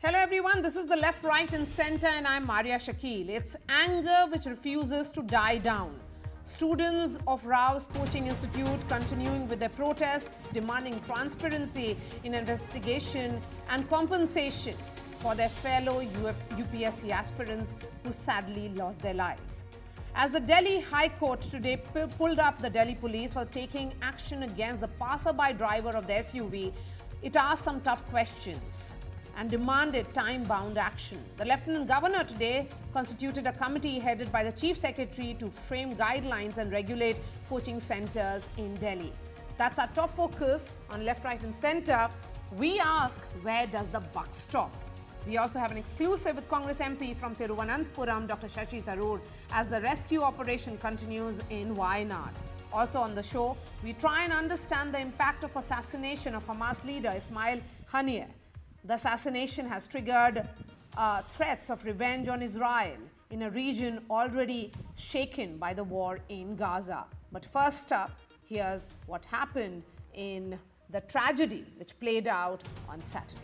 Hello everyone, this is the Left, Right and Centre and I'm Maria Shakil. It's anger which refuses to die down. Students of Rao's Coaching Institute continuing with their protests demanding transparency in investigation and compensation for their fellow UPSC aspirants who sadly lost their lives. As the Delhi High Court today pulled up the Delhi police for taking action against the passerby driver of the SUV, it asked some tough questions and demanded time-bound action. The Lieutenant Governor today constituted a committee headed by the Chief Secretary to frame guidelines and regulate coaching centres in Delhi. That's our top focus on Left, Right and Centre. We ask, where does the buck stop? We also have an exclusive with Congress MP from Thiruvananthapuram, Dr. Shashi Tharoor, as the rescue operation continues in Wayanad. Also on the show, we try and understand the impact of assassination of Hamas leader Ismail Haniyeh. The assassination has triggered threats of revenge on Israel in a region already shaken by the war in Gaza. But first up, here's what happened in the tragedy which played out on Saturday.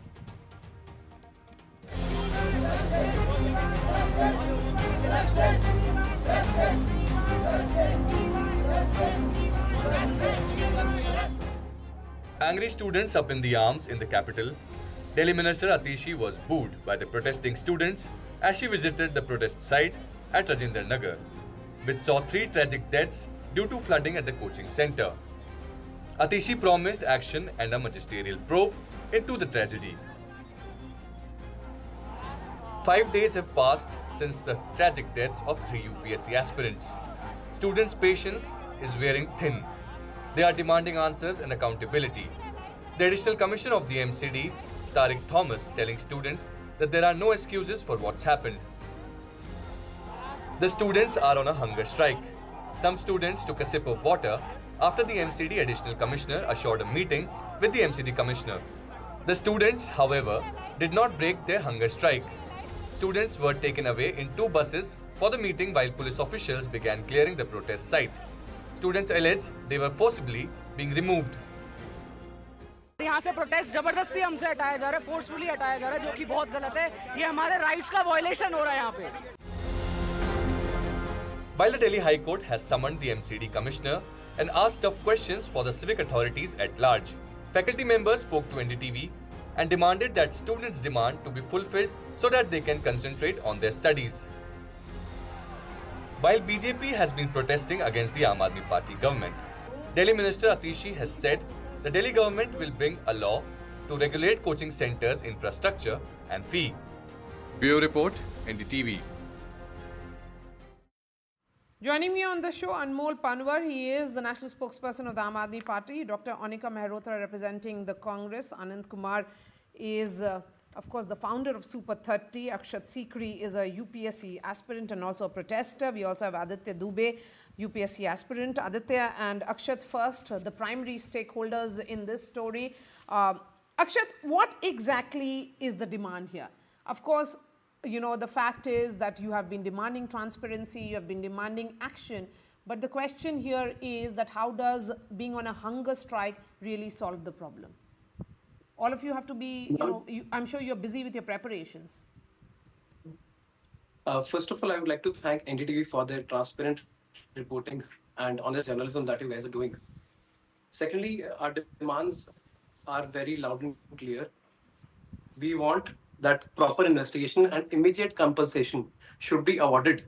Angry students up in the arms in the capital, Delhi Minister Atishi was booed by the protesting students as she visited the protest site at Rajinder Nagar, which saw 3 tragic deaths due to flooding at the coaching centre. Atishi promised action and a magisterial probe into the tragedy. 5 days have passed since the tragic deaths of 3 UPSC aspirants. Students' patience is wearing thin. They are demanding answers and accountability. The Additional Commissioner of the MCD, Tariq Thomas, telling students that there are no excuses for what's happened. The students are on a hunger strike. Some students took a sip of water after the MCD Additional Commissioner assured a meeting with the MCD Commissioner. The students, however, did not break their hunger strike. Students were taken away in 2 buses for the meeting while police officials began clearing the protest site. Students alleged they were forcibly being removed. यहाँ से protest जबरदस्ती हमसे हटाया जा रहा है, forcefully हटाया जा रहा है, जो कि बहुत गलत है। ये हमारे राइट्स का वायलेशन हो रहा है यहाँ पे। While the Delhi High Court has summoned the MCD Commissioner and asked tough questions for the civic authorities at large, faculty members spoke to NDTV and demanded that students' demand to be fulfilled so that they can concentrate on their studies. While BJP has been protesting against the Aam Aadmi Party government, Delhi Minister Atishi has said the Delhi government will bring a law to regulate coaching centres' infrastructure and fee. Bureau Report, NDTV. Joining me on the show, Anmol Panwar. He is the national spokesperson of the Aam Aadmi Party. Dr. Anika Mehrotra representing the Congress. Anand Kumar is, of course, the founder of Super 30. Akshat Sikri is a UPSC aspirant and also a protester. We also have Aditya Dubey, UPSC aspirant. Aditya and Akshat first, the primary stakeholders in this story. Akshat, what exactly is the demand here? Of course, you know, the fact is that you have been demanding transparency, you have been demanding action, but the question here is that how does being on a hunger strike really solve the problem? All of you have to be, you know, I'm sure you're busy with your preparations. First of all, I would like to thank NDTV for their transparent reporting and honest journalism that you guys are doing. Secondly, our demands are very loud and clear. We want that proper investigation and immediate compensation should be awarded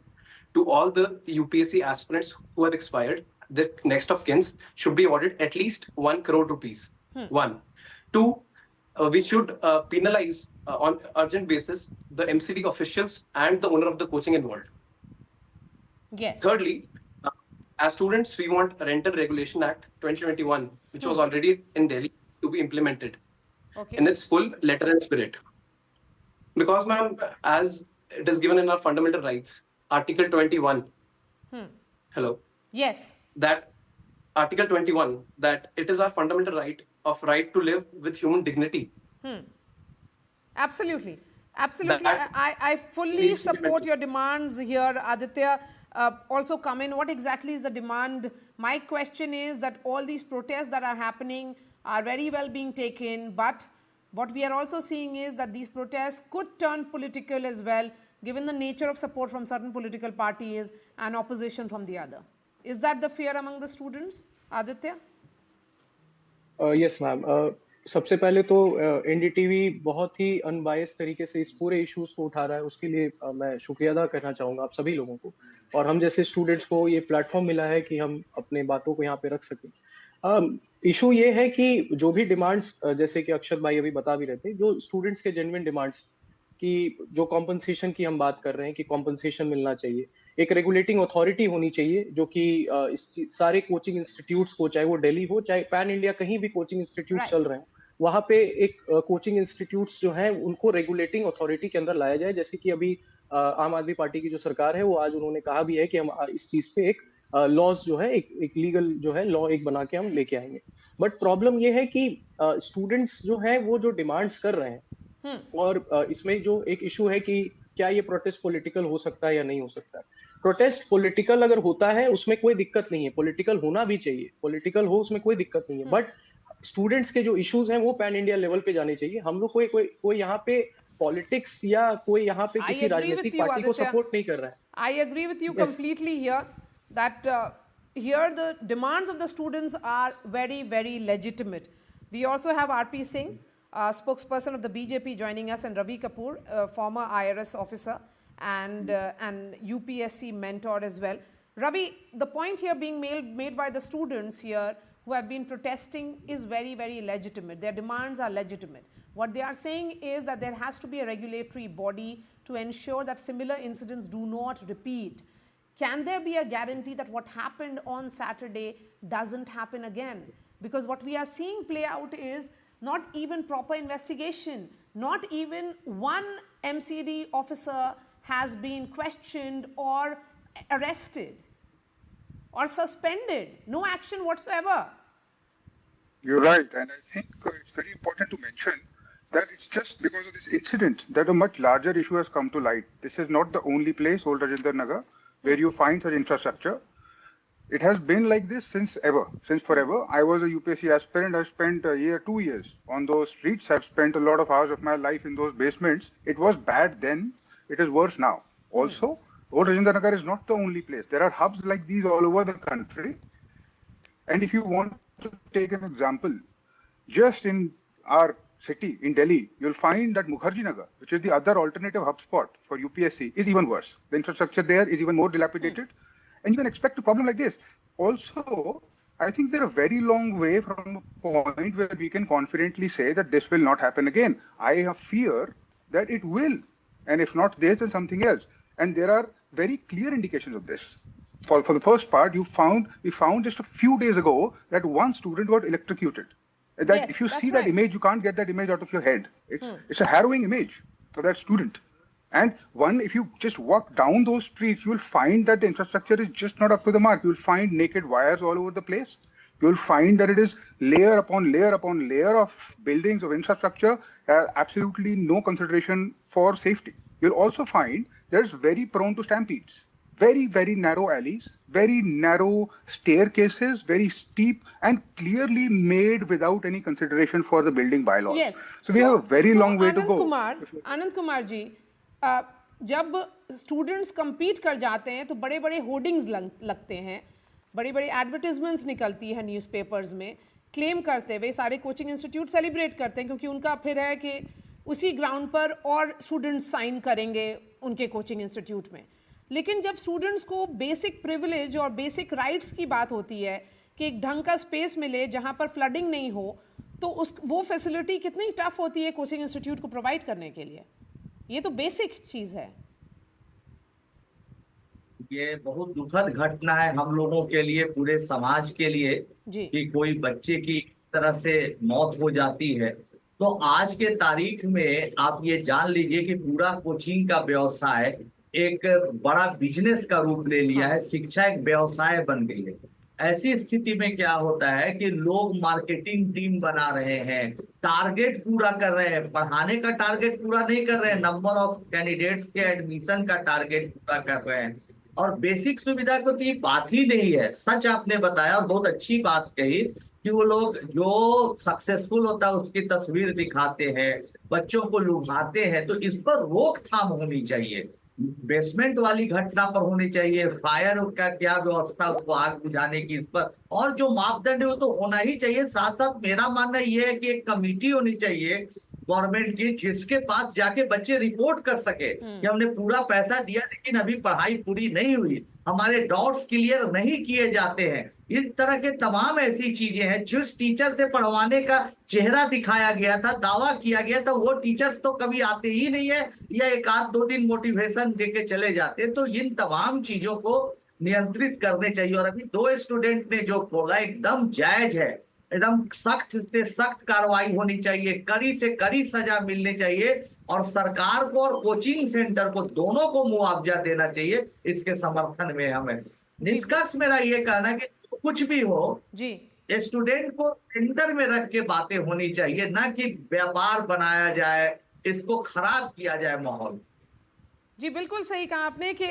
to all the UPSC aspirants who have expired. The next of kins should be awarded at least 1 crore rupees. 1. 2, we should penalize on urgent basis the MCD officials and the owner of the coaching involved. Yes. Thirdly, as students, we want Rental Regulation Act 2021, which was already in Delhi, to be implemented in its full letter and spirit. Because, ma'am, as it is given in our fundamental rights, Article 21. Hello. Yes. That Article 21, that it is our fundamental right to live with human dignity. Absolutely. Absolutely. I fully support your demands here, Aditya. Also come in. What exactly is the demand? My question is that all these protests that are happening are very well being taken, but What we are also seeing is that these protests could turn political as well, given the nature of support from certain political parties and opposition from the other. Is that the fear among the students, Aditya? Yes ma'am, सबसे पहले तो NDTV बहुत ही unbiased तरीके से इस पूरे issues को उठा रहा है, उसके लिए मैं शुक्रिया अदा करना चाहूँगा आप सभी लोगों को, और हम जैसे स्टूडेंट्स को ये प्लेटफॉर्म मिला है कि हम अपने बातों को यहाँ पे रख सकें। इशू ये है कि जो भी डिमांड्स, जैसे कि अक्षत भाई अभी बता भी रहे थे, जो स्टूडेंट्स के जेन्युइन डिमांड्स की जो कॉम्पनसेशन की हम बात कर रहे हैं कि कॉम्पनसेशन मिलना चाहिए, एक रेगुलेटिंग अथॉरिटी होनी चाहिए जो कि सारे कोचिंग इंस्टीट्यूट्स को, चाहे वो दिल्ली हो चाहे पैन इंडिया कहीं भी कोचिंग इंस्टीट्यूट चल रहे हैं, वहां पे एक कोचिंग इंस्टीट्यूट्स जो हैं उनको रेगुलेटिंग अथॉरिटी के अंदर लाया जाए। जैसे कि अभी आम आदमी पार्टी की जो सरकार है वो आज उन्होंने कहा भी है कि हम इस चीज पे एक लॉज जो है, एक लीगल जो है लॉ एक बना के हम लेके आएंगे। बट प्रॉब्लम ये है कि स्टूडेंट्स जो है वो जो डिमांड्स कर रहे हैं, और इसमें जो एक इशू है कि क्या ये प्रोटेस्ट पॉलिटिकल हो सकता है या नहीं हो सकता है। प्रोटेस्ट पॉलिटिकल अगर होता है उसमें कोई दिक्कत नहीं है, पॉलिटिकल होना भी चाहिए, पॉलिटिकल हो उसमें कोई दिक्कत नहीं है, बट स्टूडेंट्स के जो इश्यूज हैं वो पैन इंडिया लेवल पे जाने चाहिए। हम लोग कोई यहाँ पे पॉलिटिक्स या कोई यहाँ पे किसी राजनीतिक पार्टी को सपोर्ट नहीं कर रहा है। I agree with you completely here that here the demands of the students are very, very legitimate. We also have RP Singh, spokesperson of the BJP, joining us, and Ravi Kapoor, former IRS officer and UPSC mentor as well. Ravi, the point here being made by the students here who have been protesting is very, very legitimate. Their demands are legitimate. What they are saying is that there has to be a regulatory body to ensure that similar incidents do not repeat. Can there be a guarantee that what happened on Saturday doesn't happen again? Because what we are seeing play out is not even proper investigation. Not even one MCD officer has been questioned or arrested or suspended. No action whatsoever. You're right. And I think it's very important to mention that it's just because of this incident that a much larger issue has come to light. This is not the only place, Old Rajinder Nagar, where you find such infrastructure. It has been like this since forever. I was a UPSC aspirant. I spent a year, 2 years on those streets. I've spent a lot of hours of my life in those basements. It was bad then. It is worse now. Also, Old Rajinder Nagar is not the only place. There are hubs like these all over the country. And if you want to take an example, just in our city, in Delhi, you'll find that Mukherjee Nagar, which is the other alternative hub spot for UPSC, is even worse. The infrastructure there is even more dilapidated. And you can expect a problem like this. Also, I think they're a very long way from a point where we can confidently say that this will not happen again. I have fear that it will. And if not this, then something else. And there are very clear indications of this. For the first part, we found just a few days ago that one student got electrocuted. That Yes, if you that's see that right. image, you can't get that image out of your head. It's a harrowing image for that student. And if you just walk down those streets, you will find that the infrastructure is just not up to the mark. You will find naked wires all over the place. You will find that it is layer upon layer upon layer of buildings, of infrastructure, absolutely no consideration for safety. You'll also find that it's very prone to stampedes. Very, very narrow alleys, very narrow staircases, very steep, and clearly made without any consideration for the building bylaws. Yes. So we have a very long way to go. Anand Kumar ji, जब students compete कर जाते हैं तो बड़े बड़े hoardings लगते हैं, बड़ी बड़ी एडवर्टीजमेंट्स निकलती है न्यूज़पेपर्स में, क्लेम करते हुए सारे कोचिंग इंस्टीट्यूट सेलिब्रेट करते हैं क्योंकि उनका फिर है कि उसी ग्राउंड पर और स्टूडेंट्स साइन करेंगे उनके कोचिंग इंस्टीट्यूट में। लेकिन जब स्टूडेंट्स को बेसिक प्रिविलेज और बेसिक राइट्स की बात होती है कि एक ढंग का स्पेस मिले जहां पर फ्लडिंग नहीं हो, तो वो फैसिलिटी कितनी टफ होती है कोचिंग इंस्टीट्यूट को प्रोवाइड करने के लिए। ये तो बेसिक चीज है। ये बहुत दुखद घटना है हम लोगों के लिए, पूरे समाज के लिए कि कोई बच्चे की इस तरह से मौत हो जाती है। तो आज के तारीख में आप ये जान लीजिए कि पूरा कोचिंग का व्यवसाय एक बड़ा बिजनेस का रूप ले लिया है, शिक्षा एक व्यवसाय बन गई है। ऐसी स्थिति में क्या होता है कि लोग मार्केटिंग टीम बना रहे हैं, टारगेट पूरा कर रहे हैं, पढ़ाने का टारगेट पूरा नहीं कर रहे हैं, नंबर ऑफ कैंडिडेट्स के एडमिशन का टारगेट पूरा कर रहे हैं, और बेसिक सुविधा को तो ये बात ही नहीं है। सच आपने बताया और बहुत अच्छी बात कही कि वो लोग जो सक्सेसफुल होता है उसकी तस्वीर दिखाते हैं, बच्चों को लुभाते हैं, तो इस पर रोकथाम होनी चाहिए। बेसमेंट वाली घटना पर होनी चाहिए, फायर का क्या व्यवस्था, उसको आग बुझाने की, इस पर और जो मापदंड है वो तो होना ही चाहिए। साथ साथ मेरा मानना यह है कि एक कमेटी होनी चाहिए गवर्नमेंट की, जिसके पास जाके बच्चे रिपोर्ट कर सके कि हमने पूरा पैसा दिया लेकिन अभी पढ़ाई पूरी नहीं हुई, हमारे डाउट्स क्लियर नहीं किए जाते हैं। इस तरह के तमाम ऐसी चीजें हैं। जिस टीचर से पढ़वाने का चेहरा दिखाया गया था, दावा किया गया था, वो टीचर्स तो कभी आते ही नहीं है, या एक आध दो दिन मोटिवेशन देके चले जाते हैं। तो इन तमाम चीजों को नियंत्रित करने चाहिए। और अभी 2 स्टूडेंट ने जो बोला एकदम जायज है, एकदम सख्त से सख्त कार्रवाई होनी चाहिए, कड़ी से कड़ी सजा मिलनी चाहिए, और सरकार को और कोचिंग सेंटर को दोनों को मुआवजा देना चाहिए। इसके समर्थन में हमें निष्कर्ष मेरा ये कहना है कि कुछ भी हो जी, स्टूडेंट को सेंटर में रख के बातें होनी चाहिए, ना कि व्यापार बनाया जाए, इसको खराब किया जाए माहौल। जी बिल्कुल सही कहा आपने कि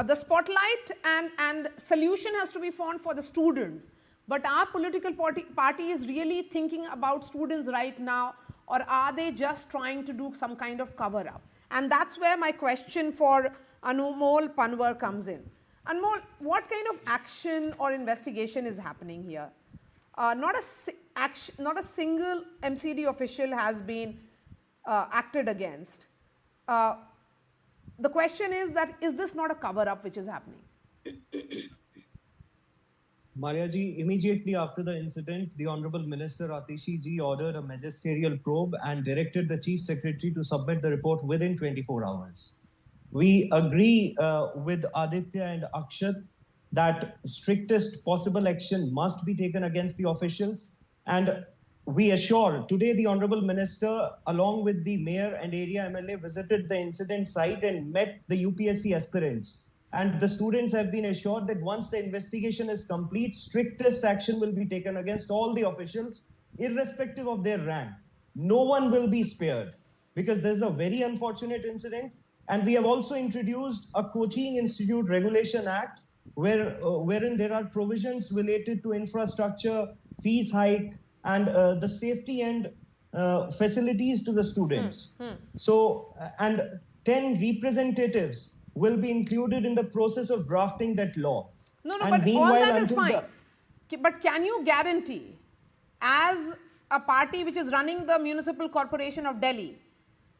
the spotlight and solution has to be found for the students, but our political party is really thinking about students right now, or are they just trying to do some kind of cover up? And that's where my question for Anmol Panwar comes in. Anmol, what kind of action or investigation is happening here? Not a single MCD official has been acted against. The question is that, is this not a cover-up which is happening? Maria ji, immediately after the incident, the Honorable Minister Atishi ji ordered a magisterial probe and directed the Chief Secretary to submit the report within 24 hours. We agree with Aditya and Akshat that strictest possible action must be taken against the officials. And we assure, today the Honorable Minister, along with the Mayor and area MLA, visited the incident site and met the UPSC aspirants. And the students have been assured that once the investigation is complete, strictest action will be taken against all the officials, irrespective of their rank. No one will be spared, because there's a very unfortunate incident. And we have also introduced a Coaching Institute Regulation Act, wherein there are provisions related to infrastructure, fees hike, and the safety and facilities to the students. So, and 10 representatives will be included in the process of drafting that law. No, And but all that is until fine. But can you guarantee, as a party which is running the Municipal Corporation of Delhi,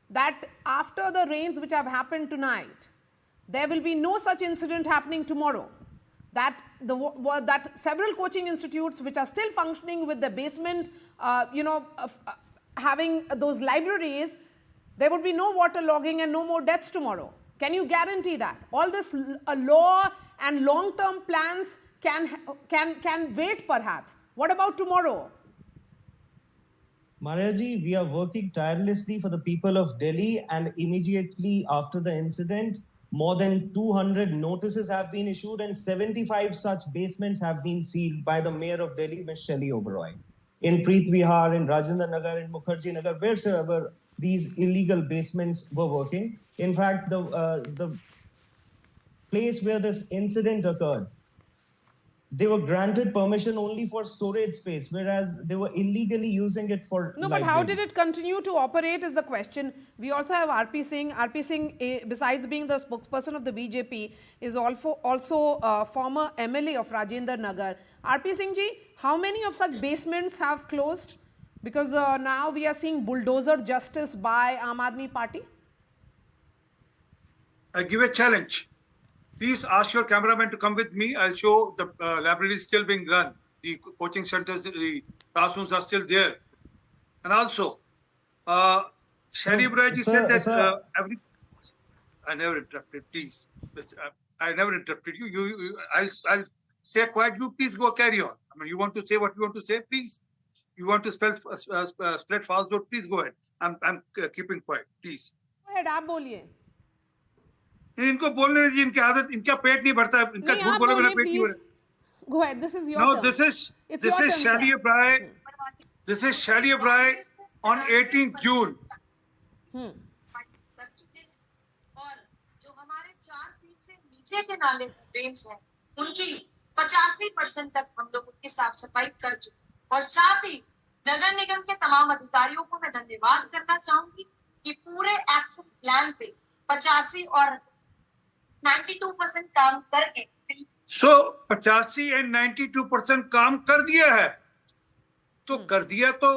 that after the rains which have happened tonight, there will be no such incident happening tomorrow? That several coaching institutes which are still functioning with the basement, having those libraries, there would be no waterlogging and no more deaths tomorrow. Can you guarantee that? All this law and long-term plans can wait perhaps. What about tomorrow? Maharaji, we are working tirelessly for the people of Delhi, and immediately after the incident, more than 200 notices have been issued and 75 such basements have been sealed by the Mayor of Delhi, Ms. Shelly Oberoi. In Preet Vihar, in Rajendra Nagar, in Mukherjee Nagar, wherever these illegal basements were working. In fact, the place where this incident occurred, they were granted permission only for storage space, whereas they were illegally using it for No, but how did it continue to operate is the question. We also have RP Singh. RP Singh, besides being the spokesperson of the BJP, is also former MLA of Rajendra Nagar. RP Singh ji, how many of such basements have closed? Because now we are seeing bulldozer justice by Aam Aadmi Party. I give a challenge. Please ask your cameraman to come with me. I'll show the library is still being run. The coaching centers, the classrooms are still there. And also, Shelly Oberoi ji said that I never interrupted, please. I never interrupted you. I'll stay quiet. You please go carry on. I mean, you want to say what you want to say, please. You want to spread falsehood, please go ahead. I'm keeping quiet, please. Go ahead, आप बोलिए. इनको बोलने दीजिए, इनकी आदत, इनका पेट नहीं भरता, इनका झूठ बोले बिना पेट नहीं भरता. Go ahead, this is your No, turn. this is Shelly Oberoi. This is Shelly Oberoi on 18th June. और जो हमारे 4 फीट से नीचे के नाले ड्रेन्स हैं, उनकी 85% तक हम लोग उनकी साफ सफाई कर चुके हैं. और साथ ही नगर निगम के तमाम अधिकारियों को मैं धन्यवाद करना चाहूंगी कि पूरे एक्शन प्लान पे 85 और 92% काम करके 85 and 92% काम कर दिया है, तो कर दिया तो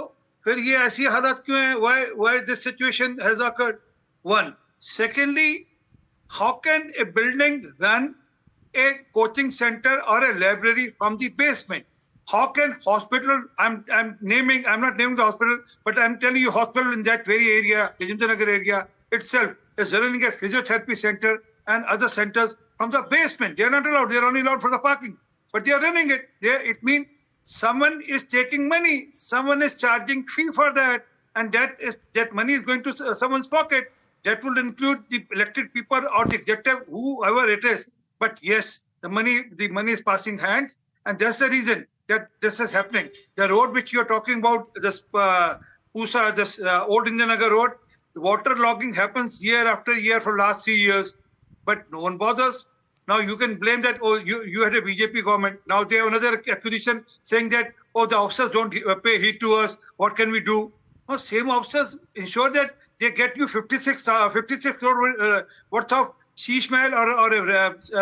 फिर ये ऐसी हालत क्यों है? Why this situation has occurred? One. Secondly, how can a building run a coaching center or a library from the basement? How can hospital? I'm not naming the hospital, but I'm telling you, hospital in that very area, Rajendra area itself, is running a physiotherapy center and other centers from the basement. They are not allowed. They are only allowed for the parking, but they are running it. It means someone is taking money, someone is charging fee for that, and that money is going to someone's pocket. That will include the elected people or the executive, whoever it is. But yes, the money is passing hands, and that's the reason that this is happening. The road which you are talking about, this Old Indianagar Road, the water logging happens year after year for last 3 years, but no one bothers. Now you can blame that, you had a BJP government. Now they have another accusation saying that, the officers don't pay heed to us. What can we do? Well, same officers ensure that they get you 56 crore worth of sheesh mahal or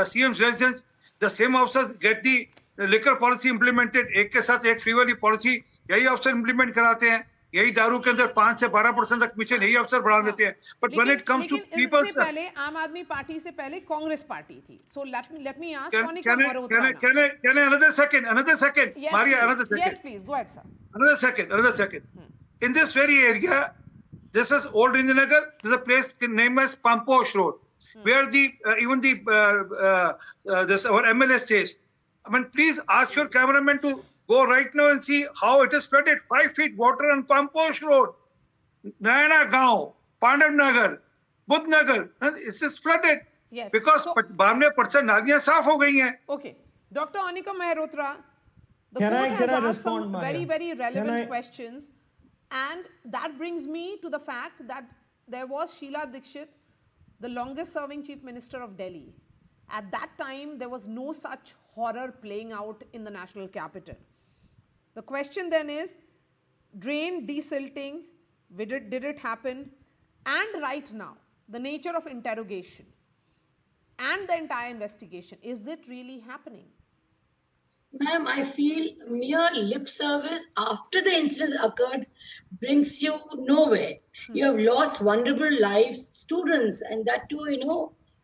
CM's residence. The same officers get the liquor policy implemented. एक के साथ एक free वाली policy यही officer implement कराते हैं. यही दारू के अंदर 5 से 12% तक कमीशन यही अफसर बढ़ा देते हैं. But when it comes to people's, इससे पहले आम आदमी पार्टी से पहले कांग्रेस पार्टी थी. So let me ask can I another second, yes, Maria, another second. Yes, please, go ahead, sir. Another second. In this very area, this is Old Rajendra. There's a place named as Pamposh Road, where our MLA stays. I mean, please ask your cameraman to go right now and see how it is flooded. 5 feet water on Pamposh Road, Nayana Gaon, Pandav Nagar, Budh Nagar. It's just flooded. Yes. Because 92% नालियां साफ हो गई हैं. Okay, Dr. Anika Mehrotra, the Can court I has asked respond, some Maria? very relevant questions, and that brings me to the fact that there was Sheila Dikshit, the longest serving chief minister of Delhi. At that time, there was no such horror playing out in the national capital. The question then is, drain desilting, did it happen? And right now, the nature of interrogation and the entire investigation, is it really happening? Ma'am, I feel mere lip service after the incidents occurred brings you nowhere. You have lost vulnerable lives, students, and that too,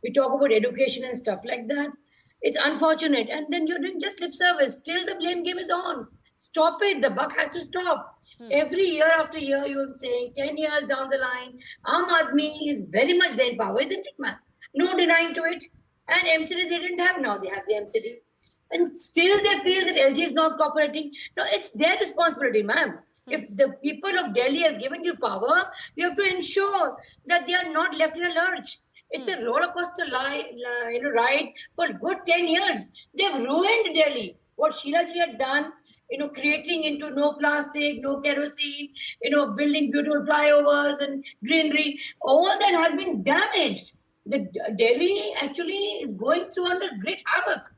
we talk about education and stuff like that. It's unfortunate. And then you're doing just lip service. Still the blame game is on. Stop it. The buck has to stop. Every year after year, you are saying 10 years down the line, Aam Aadmi is very much there in power, isn't it, ma'am? No denying to it. And MCD they didn't have, now they have the MCD. And still they feel that LG is not cooperating. No, it's their responsibility, ma'am. If the people of Delhi have given you power, you have to ensure that they are not left in a lurch. It's a roller coaster ride for a good 10 years. They've ruined Delhi. What Sheila ji had done, creating into no plastic, no kerosene, building beautiful flyovers and greenery, all that has been damaged. The Delhi actually is going through under great havoc.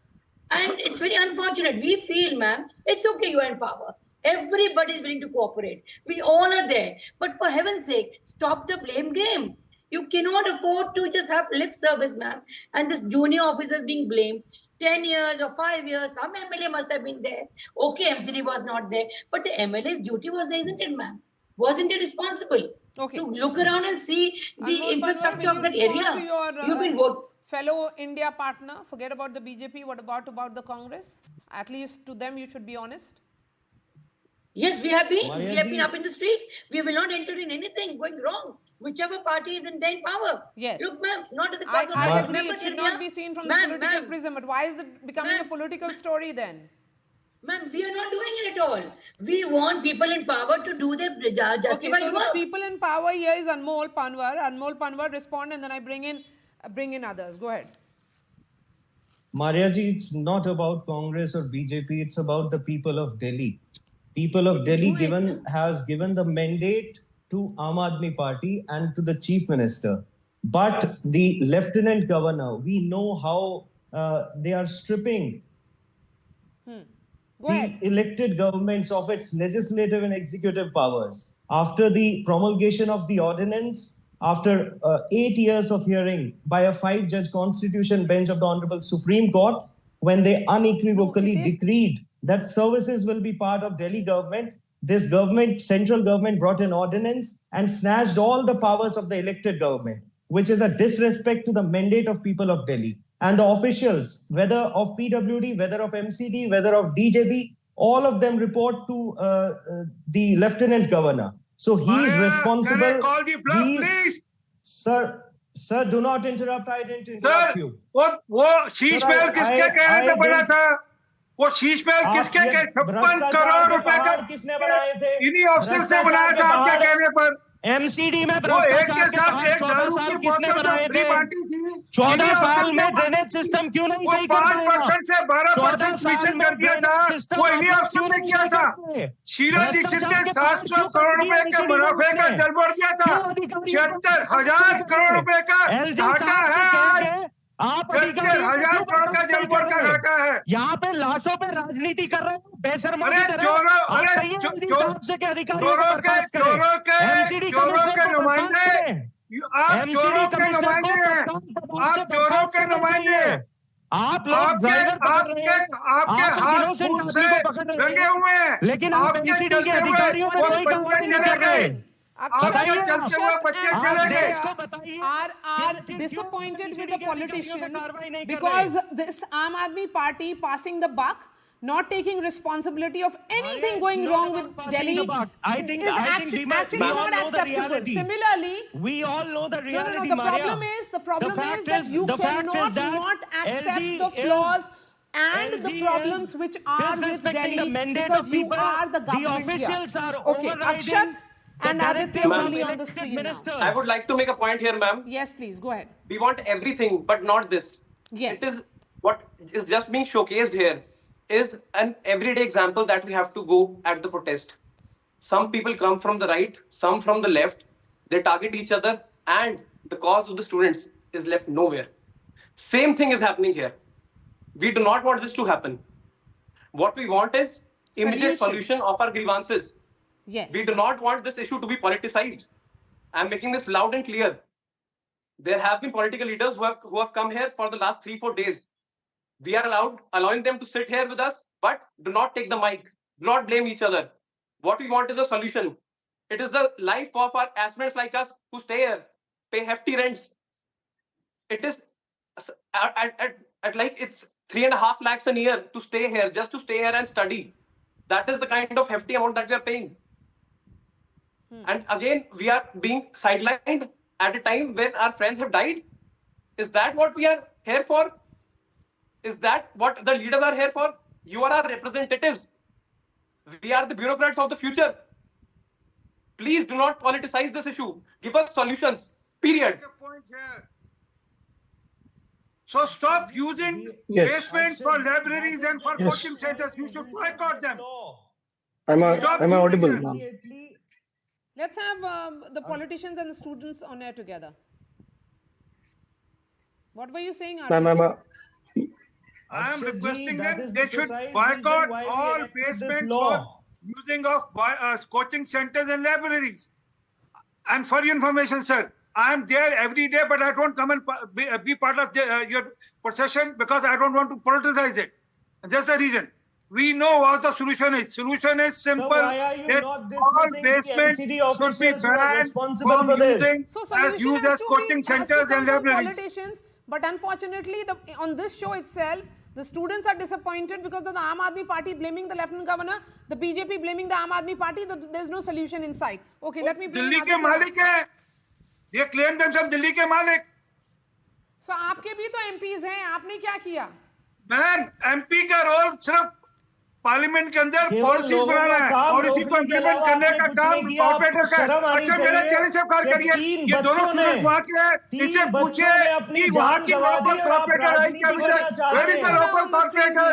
And it's very unfortunate. We feel, ma'am, it's okay, you are in power. Everybody is willing to cooperate. We all are there. But for heaven's sake, stop the blame game. You cannot afford to just have lip service, ma'am, and this junior officers being blamed. 10 years or 5 years, some MLA must have been there. Okay, MCD was not there, but the MLA's duty was there, isn't it, ma'am? Wasn't it responsible to look around and see the infrastructure of that area? You've been voting. Fellow India partner, forget about the BJP, what about the Congress? At least to them, you should be honest. Yes, we have been. We have been up in the streets. We will not enter in anything going wrong. Whichever party is in power. Yes. Look, ma'am, not at the I cost agree. It should not be seen from the political prism. But why is it becoming a political story then? Ma'am, we are not doing it at all. We want people in power to do their justified so work. The people in power here is Anmol Panwar. Anmol Panwar respond, and then I bring in others. Go ahead. Maria ji, it's not about Congress or BJP. It's about the people of Delhi. People of Delhi has given the mandate to Aam Aadmi Party and to the Chief Minister. But the Lieutenant Governor, we know how they are stripping the elected governments of its legislative and executive powers. After the promulgation of the ordinance, after 8 years of hearing by a 5-judge constitution bench of the Honorable Supreme Court, when they unequivocally decreed that services will be part of Delhi government, this government, central government, brought an ordinance and snatched all the powers of the elected government, which is a disrespect to the mandate of people of Delhi. And the officials, whether of PWD, whether of MCD, whether of DJB, all of them report to the Lieutenant Governor. So he is responsible. Can I call the bluff, please? Sir, do not interrupt. I didn't interrupt you. वो शीश महल किसके कहने पे बना था? वो शीश महल किसके 56 करोड़ रुपए का किसने बनाए थे? इन्हीं ऑफिसर्स ने बनाया था आपके कहने पर। एमसीडी में भ्रष्टाचार के बाहर 14 साल किसने बनाए थे? 14 साल में ड्रेनेज सिस्टम क्यों नहीं सही कर पाया? 5% से 12% मिशन कर दिया था। वो इन्हीं अफसर ने किया था। शीला दीक्षित ने 700 करोड़ रुपए के मुनाफे का गड़बड़ दिया था। 76,000 करोड़ रुपए का घाटा है। आप 76,000 करोड़ का जलपुर का घाटा है। यहाँ पे लाशों पे राजनीति कर रहे हो बेशर्मा की तरह। चोरों के नुमाइंदे आप चोरों के नुमाइंदे हैं। आप चोरों के नुमाइंदे हैं। आप लोग आपके हाथ से रंगे हुए हैं, लेकिन आप एमसीडी के अधिकारियों पे कोई कार्रवाई नहीं कर रहे। are disappointed with the politicians because this Aam Aadmi Party passing the buck, not taking responsibility of anything going wrong with Delhi, I think actually not acceptable. Similarly, we all know the reality. the problem is that you cannot not accept the flaws and the problems which are with Delhi because you are the government. The officials are okay, Akshat and Aditya only on the screen now. I would like to make a point here, ma'am. Yes, please, go ahead. We want everything, but not this. Yes. It is what is just being showcased here is an everyday example that we have to go at the protest. Some people come from the right, some from the left. They target each other and the cause of the students is left nowhere. Same thing is happening here. We do not want this to happen. What we want is immediate solution of our grievances. Yes. We do not want this issue to be politicized. I'm making this loud and clear. There have been political leaders who have come here for the last 3-4 days. We are allowing them to sit here with us, but do not take the mic. Do not blame each other. What we want is a solution. It is the life of our aspirants like us who stay here, pay hefty rents. It is at like it's 3.5 lakhs a year to stay here, just to stay here and study. That is the kind of hefty amount that we are paying. And again, we are being sidelined at a time when our friends have died. Is that what we are here for? Is that what the leaders are here for? You are our representatives. We are the bureaucrats of the future. Please do not politicize this issue. Give us solutions. Period. So stop using basements for libraries and for coaching centers. You should boycott them. Am I audible now? Let's have the politicians and the students on air together. What were you saying, Ma'am, I am requesting them, they should boycott all basements for using of coaching centers and libraries. And for your information, sir, I am there every day, but I don't come and be part of your procession because I don't want to politicize it. And that's the reason. We know what the solution is. Solution is simple. So why are you that not all discussing basements the should be officials who are banned responsible from for this? using So used as coaching centers and libraries. Politicians, but unfortunately, on this show itself, the students are disappointed because of the Aam Aadmi Party blaming the Lieutenant Governor, the BJP blaming the Aam Aadmi Party. There's no solution in sight. Okay, let me bring Delhi ke malik hai. They claim themselves Delhi ke malik. So आपके भी तो MPs हैं, आपने क्या किया? Ma'am, MP का role सिर्फ parliament के अंदर पॉलिसीज बनाना है, पॉलिसी को इम्प्लीमेंट करने का काम कॉर्पोरेटर का है। अच्छा, मेरे चैनल से बात करिए, ये दोनों स्टूडेंट वहाँ के हैं, इनसे पूछिए कि वहाँ की लोकल कॉर्पोरेटर है क्या विचार? Where is the local corporator?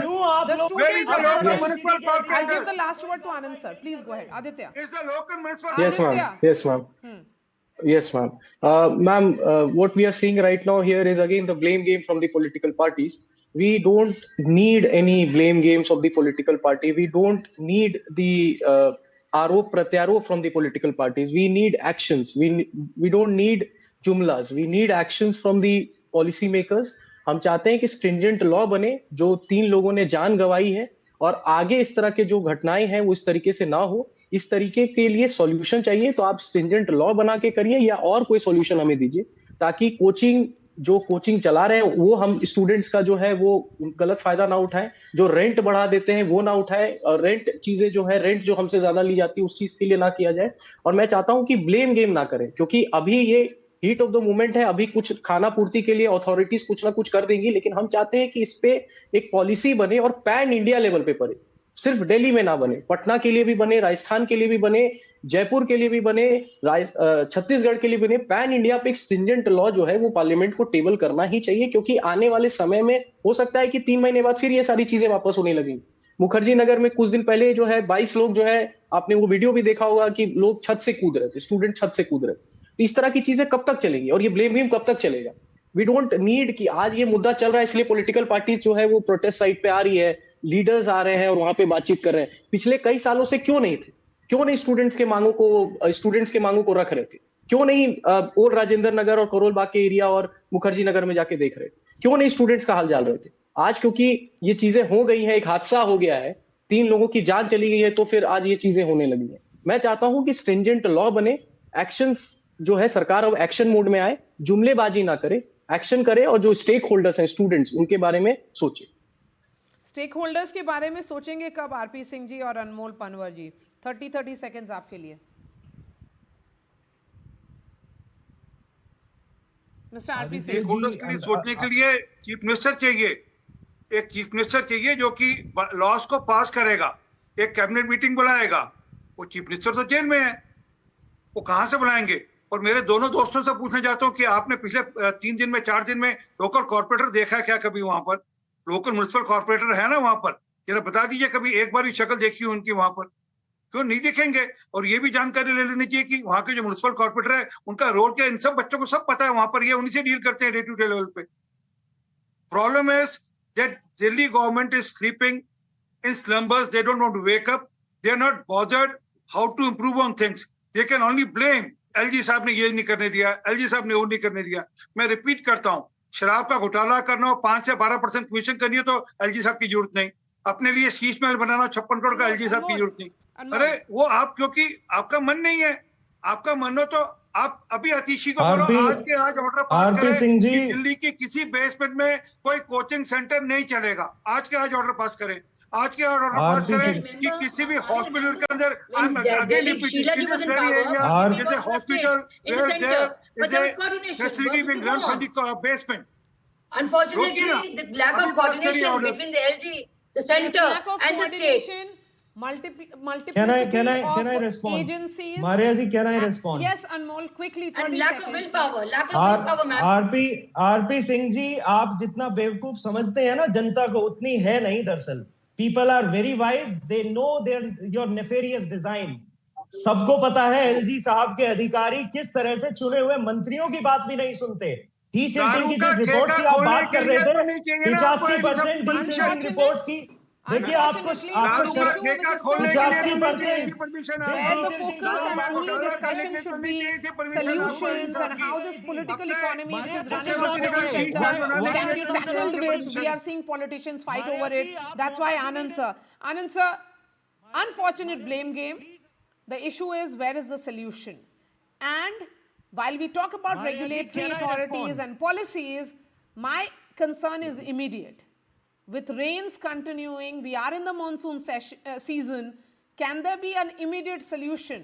Where is the local municipal corporator? I'll give the last word to Anand sir. Please go ahead, Aditya. Is the local municipal? Yes, ma'am. Yes, ma'am. Yes, ma'am. Ma'am, what we are seeing right now here is again the blame game from the political parties. We don't need any blame games of the political party. We don't need the arop pratyarop from the political parties. We need actions. We don't need jumlas. We need actions from the policy makers. हम चाहते हैं कि stringent law बने, जो 3 लोगों ने जान गंवाई है, और आगे इस तरह के जो घटनाएं हैं वो इस तरीके से ना हो। इस तरीके के लिए सॉल्यूशन चाहिए तो आप स्ट्रिंजेंट लॉ बना के करिए, या और कोई सॉल्यूशन हमें दीजिए, ताकि कोचिंग चला रहे हैं वो हम स्टूडेंट्स का जो है वो गलत फायदा ना उठाएं, जो रेंट बढ़ा देते हैं वो ना उठाएं, और रेंट जो हमसे ज्यादा ली जाती है उस चीज के लिए ना किया जाए। और मैं चाहता हूं कि ब्लेम गेम ना करें, क्योंकि अभी ये हीट ऑफ द मोमेंट है, अभी कुछ खाना पूर्ति के लिए अथॉरिटीज कुछ ना कुछ कर देंगी, लेकिन हम चाहते हैं कि इस पे एक पॉलिसी बने और पैन इंडिया लेवल पे पड़े, सिर्फ दिल्ली में ना बने, पटना के लिए भी बने, राजस्थान के लिए भी बने, जयपुर के लिए भी बने, छत्तीसगढ़ के लिए बने। पैन इंडिया पे एक स्ट्रिंजेंट लॉ जो है वो पार्लियामेंट को टेबल करना ही चाहिए, क्योंकि आने वाले समय में हो सकता है कि 3 महीने बाद फिर ये सारी चीजें वापस होने लगेंगी। मुखर्जी नगर में कुछ दिन पहले जो है 22 लोग जो है, आपने वो वीडियो भी देखा होगा कि लोग छत से कूद रहे थे, स्टूडेंट छत से कूद रहे थे। तो इस तरह की चीजें कब तक चलेंगी, और ये ब्लेम गेम कब तक चलेगा? वी डोंट नीड कि आज ये मुद्दा चल रहा है इसलिए पॉलिटिकल पार्टीज जो है वो प्रोटेस्ट साइट पे आ रही है, लीडर्स आ रहे हैं और वहां पे बातचीत कर रहे हैं। पिछले कई सालों से क्यों नहीं स्टूडेंट्स के मांगों को रख रहे थे? क्यों नहीं ओल्ड राजेंद्र नगर और करोल बाग के एरिया और मुखर्जी नगर में जाके देख रहे थे? क्यों नहीं स्टूडेंट्स का हाल जान रहे थे? आज क्योंकि ये चीजें हो गई हैं, एक हादसा हो गया है, 3 लोगों की जान चली गई है, तो फिर आज ये चीजें होने लगी है। मैं चाहता हूं कि स्ट्रिंजेंट लॉ बने, एक्शंस जो है सरकार अब एक्शन मोड में आए, जुमलेबाजी ना करे, एक्शन करे, और जो स्टेक होल्डर्स हैं स्टूडेंट्स, उनके बारे में सोचे। स्टेक होल्डर्स के बारे में सोचेंगे कब आरपी सिंह जी और अनमोल पनवर जी? 30 सेकेंड्स आपके लिए। Mister R P Singh. Stakeholders के लिए सोचने के लिए चीफ मिनिस्टर चाहिए, एक चीफ मिनिस्टर चाहिए जो कि लॉस को पास करेगा, एक कैबिनेट मीटिंग बुलाएगा। वो चीफ मिनिस्टर तो जेल में है, वो कहां से बुलाएंगे? और मेरे दोनों दोस्तों से पूछना चाहता हूँ कि आपने पिछले 3 दिन में 4 दिन में लोकल कॉर्पोरेटर देखा क्या कभी? वहां पर लोकल म्युनिसिपल कॉर्पोरेटर है ना वहां पर, जरा बता दीजिए कभी एक बार भी शक्ल देखी हो उनकी वहां पर? क्यों नहीं देखेंगे? और ये भी जानकारी ले लेनी चाहिए कि वहां के जो म्युनिसिपल कॉर्पोरेटर है उनका रोल क्या? इन सब बच्चों को सब पता है वहां पर, ये उन्हीं से डील करते हैं डे टू डे लेवल पे। Problem is that Delhi government is sleeping in slumbers, they don't want to wake up, they are not bothered how to improve on things, they can only blame LG साहब ने ये नहीं करने दिया, LG साहब ने वो नहीं करने दिया। मैं रिपीट करता हूँ, शराब का घोटाला करना हो, 5 से 12% कमीशन करनी हो तो एलजी साहब की जरूरत नहीं, अपने लिए शीश महल बनाना 56 करोड़ का एलजी साहब की जरूरत नहीं। अरे वो आप, क्योंकि आपका मन नहीं है, आपका मन हो तो आप अभी आतिशी को बोलो आज के आज ऑर्डर पास करें कि दिल्ली की किसी बेसमेंट में कोई कोचिंग सेंटर नहीं चलेगा। आज के आज ऑर्डर पास करें, आज के ऑर्डर पास करें कि किसी भी हॉस्पिटल के अंदर hospital facility being run from the basement. Unfortunately, the lack of coordination between the LG, the center, and the state. Can I respond? Agencies. Maria ji, can I respond? Yes, Anmol, quickly. And lack of willpower, ma'am. RP Singh ji, आप जितना बेवकूफ समझते हैं ना जनता को, उतनी है नहीं दरअसल। People are very wise. They know your nefarious design. सबको पता है एलजी साहब के अधिकारी किस तरह से चुने हुए मंत्रियों की बात भी नहीं सुनते। डी सेंटिंग की जिस रिपोर्ट की आप बात कर रहे थे, 85% डी सेंटिंग रिपोर्ट की, देखिए आपको 85%। Where the focus and only discussion should be solutions and how this political economy which is running on the sector can be tackled with. We are seeing politicians fight over it. That's why Anand sir, unfortunate blame game. The issue is, where is the solution? And while we talk about regulatory authorities and policies, my concern is immediate. With rains continuing, we are in the monsoon season. Can there be an immediate solution?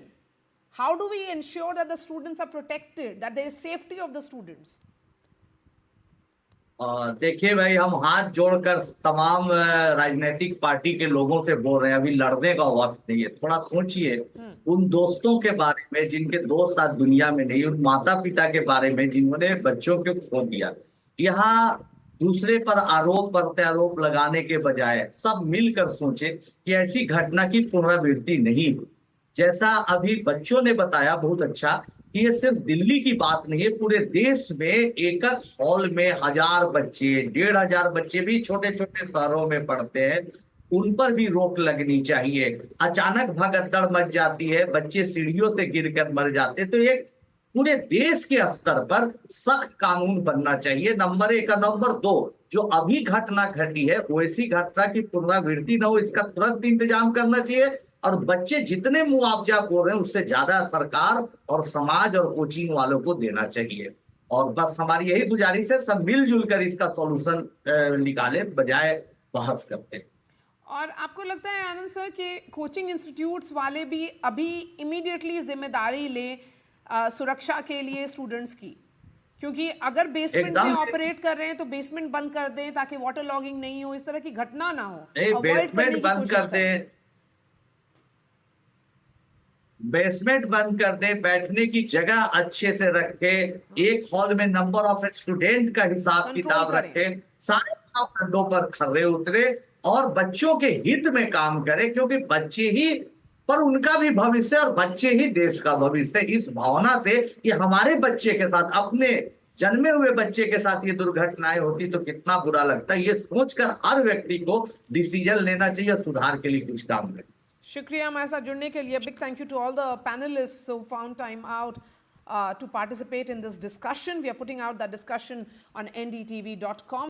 How do we ensure that the students are protected, that there is safety of the students? देखिए भाई, हम हाथ जोड़कर तमाम राजनीतिक party के लोगों से बोल रहे हैं, अभी लड़ने का वक्त नहीं है। थोड़ा सोचिए उन दोस्तों के बारे में जिनके दोस्त आज दुनिया में नहीं, उन माता पिता के बारे में जिन्होंने बच्चों को खो दिया। यहाँ दूसरे पर आरोप प्रत्यारोप लगाने के बजाय सब मिलकर सोचे कि ऐसी घटना की पुनरावृत्ति नहीं हो। जैसा अभी बच्चों ने बताया बहुत अच्छा कि ये सिर्फ दिल्ली की बात नहीं है, पूरे देश में एक हॉल में 1000 बच्चे, 1500 बच्चे भी छोटे छोटे शहरों में पढ़ते हैं, उन पर भी रोक लगनी चाहिए। अचानक भगदड़ मच जाती है, बच्चे सीढ़ियों से गिरकर मर जाते, तो ये पूरे देश के स्तर पर सख्त कानून बनना चाहिए, नंबर 1। और नंबर 2, जो अभी घटना घटी है वैसी घटना की पुनरावृत्ति न हो, इसका तुरंत इंतजाम करना चाहिए। और बच्चे जितने मुआवजा बोल रहे हैं उससे ज्यादा सरकार और समाज और कोचिंग वालों को देना चाहिए। और बस हमारी यही गुजारिश है, सब मिलजुल कर इसका सॉल्यूशन निकाले बजाय बहस करते। और आपको लगता है आनंद सर कि कोचिंग इंस्टीट्यूट्स वाले भी अभी इमीडिएटली जिम्मेदारी लें सुरक्षा के लिए स्टूडेंट्स की? क्योंकि अगर बेसमेंट में ऑपरेट कर रहे हैं तो बेसमेंट बंद कर दें ताकि वाटर लॉगिंग नहीं हो, इस तरह की घटना ना हो। बेसमेंट बंद कर दें, बेसमेंट बंद कर दे, बैठने की जगह अच्छे से रखे, एक हॉल में नंबर ऑफ स्टूडेंट का हिसाब किताब रखे, सारे खड्डों पर खर्रे उतरे और बच्चों के हित में काम करे, क्योंकि बच्चे ही पर उनका भी भविष्य और बच्चे ही देश का भविष्य। इस भावना से कि हमारे बच्चे के साथ, अपने जन्मे हुए बच्चे के साथ ये दुर्घटनाएं होती तो कितना बुरा लगता है, ये सोचकर हर व्यक्ति को डिसीजन लेना चाहिए, सुधार के लिए कुछ काम करें। शुक्रिया हमारे साथ जुड़ने के लिए। Big thank you to all the panellists who found time out to participate in this discussion. We are putting out that discussion on ndtv.com.